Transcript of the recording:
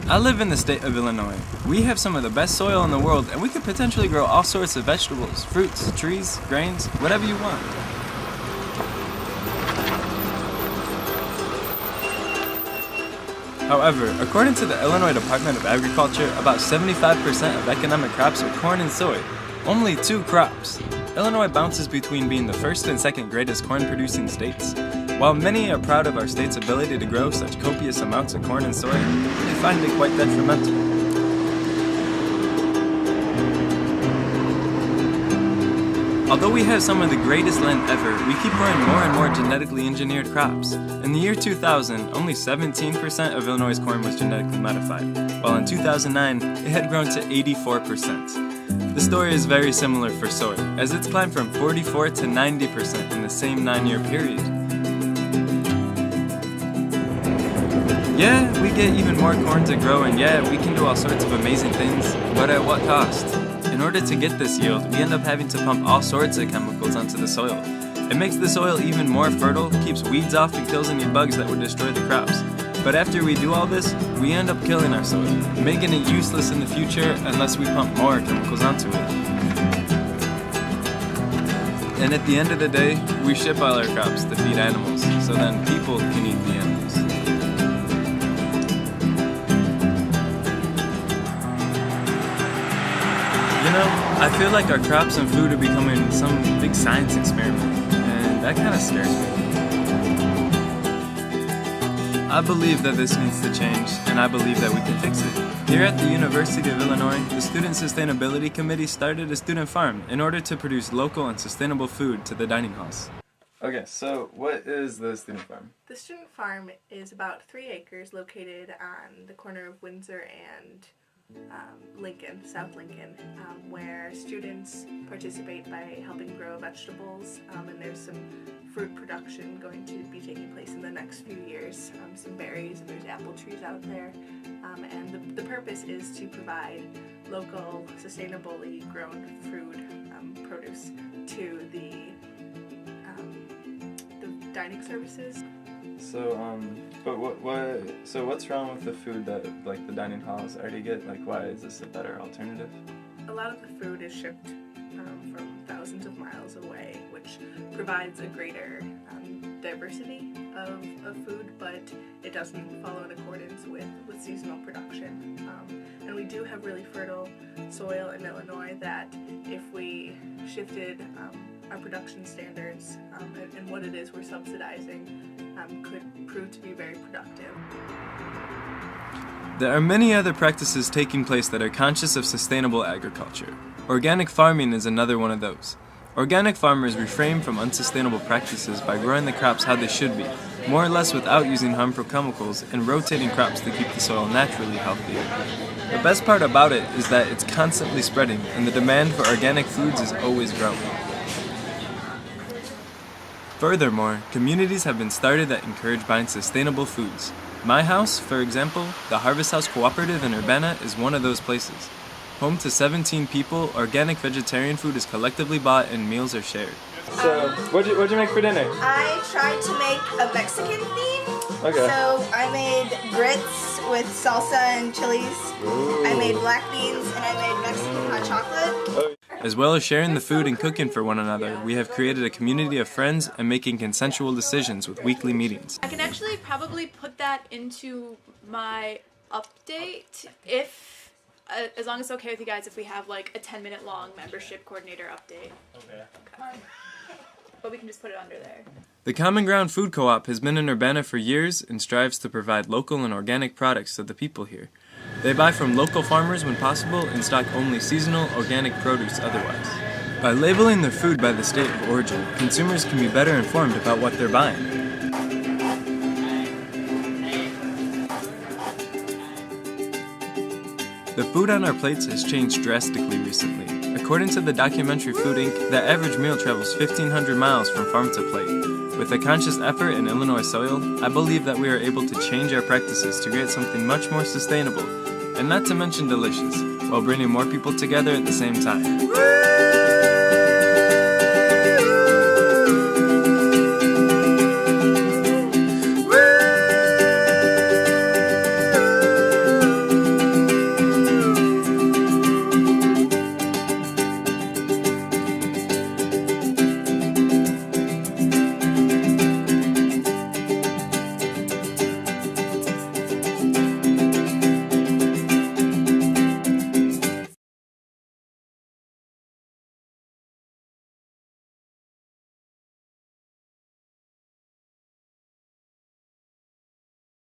I live in the state of Illinois. We have some of the best soil in the world, and we could potentially grow all sorts of vegetables, fruits, trees, grains, whatever you want. However, according to the Illinois Department of Agriculture, about 75% of economic crops are corn and soy. Only 2 crops. Illinois bounces between being the first and second greatest corn-producing states. While many are proud of our state's ability to grow such copious amounts of corn and soy, they find it quite detrimental. Although we have some of the greatest land ever, we keep growing more and more genetically engineered crops. In the year 2000, only 17% of Illinois' corn was genetically modified, while in 2009, it had grown to 84%. The story is very similar for soy, as it's climbed from 44 to 90% in the same 9-year period. Yeah, we get even more corn to grow, and yeah, we can do all sorts of amazing things, but at what cost? In order to get this yield, we end up having to pump all sorts of chemicals onto the soil. It makes the soil even more fertile, keeps weeds off, and kills any bugs that would destroy the crops. But after we do all this, we end up killing our soil, making it useless in the future unless we pump more chemicals onto it. And at the end of the day, we ship all our crops to feed animals, so then people can eat the animals. You know, I feel like our crops and food are becoming some big science experiment, and that kind of scares me. I believe that this needs to change, and I believe that we can fix it. Here at the University of Illinois, the Student Sustainability Committee started a student farm in order to produce local and sustainable food to the dining halls. Okay, so what is the student farm? The student farm is about 3 acres located on the corner of Windsor and Lincoln, South Lincoln, where students participate by helping grow vegetables, and there's some fruit production going to be taking place in the next few years, some berries, and there's apple trees out there, and the purpose is to provide local, sustainably grown food produce to the dining services. So, so what's wrong with the food that, like, the dining halls already get? Like, why is this a better alternative? A lot of the food is shipped from thousands of miles away, which provides a greater diversity of food, but it doesn't follow in accordance with seasonal production. And we do have really fertile soil in Illinois that if we shifted our production standards and what it is we're subsidizing could prove to be very productive. There are many other practices taking place that are conscious of sustainable agriculture. Organic farming is another one of those. Organic farmers refrain from unsustainable practices by growing the crops how they should be, more or less without using harmful chemicals, and rotating crops to keep the soil naturally healthier. The best part about it is that it's constantly spreading, and the demand for organic foods is always growing. Furthermore, communities have been started that encourage buying sustainable foods. My house, for example, the Harvest House Cooperative in Urbana, is one of those places. Home to 17 people, organic vegetarian food is collectively bought and meals are shared. So, what'd you make for dinner? I tried to make a Mexican theme. Okay. So I made grits with salsa and chilies. Ooh. I made black beans and I made Mexican hot chocolate. As well as sharing the food and cooking for one another, we have created a community of friends and making consensual decisions with weekly meetings. I can actually probably put that into my update if, as long as it's okay with you guys, if we have like a 10-minute long membership coordinator update. Okay. But we can just put it under there. The Common Ground Food Co-op has been in Urbana for years and strives to provide local and organic products to the people here. They buy from local farmers when possible and stock only seasonal, organic produce otherwise. By labeling their food by the state of origin, consumers can be better informed about what they're buying. The food on our plates has changed drastically recently. According to the documentary Food Inc., the average meal travels 1,500 miles from farm to plate. With a conscious effort in Illinois soil, I believe that we are able to change our practices to create something much more sustainable, and not to mention delicious, while bringing more people together at the same time.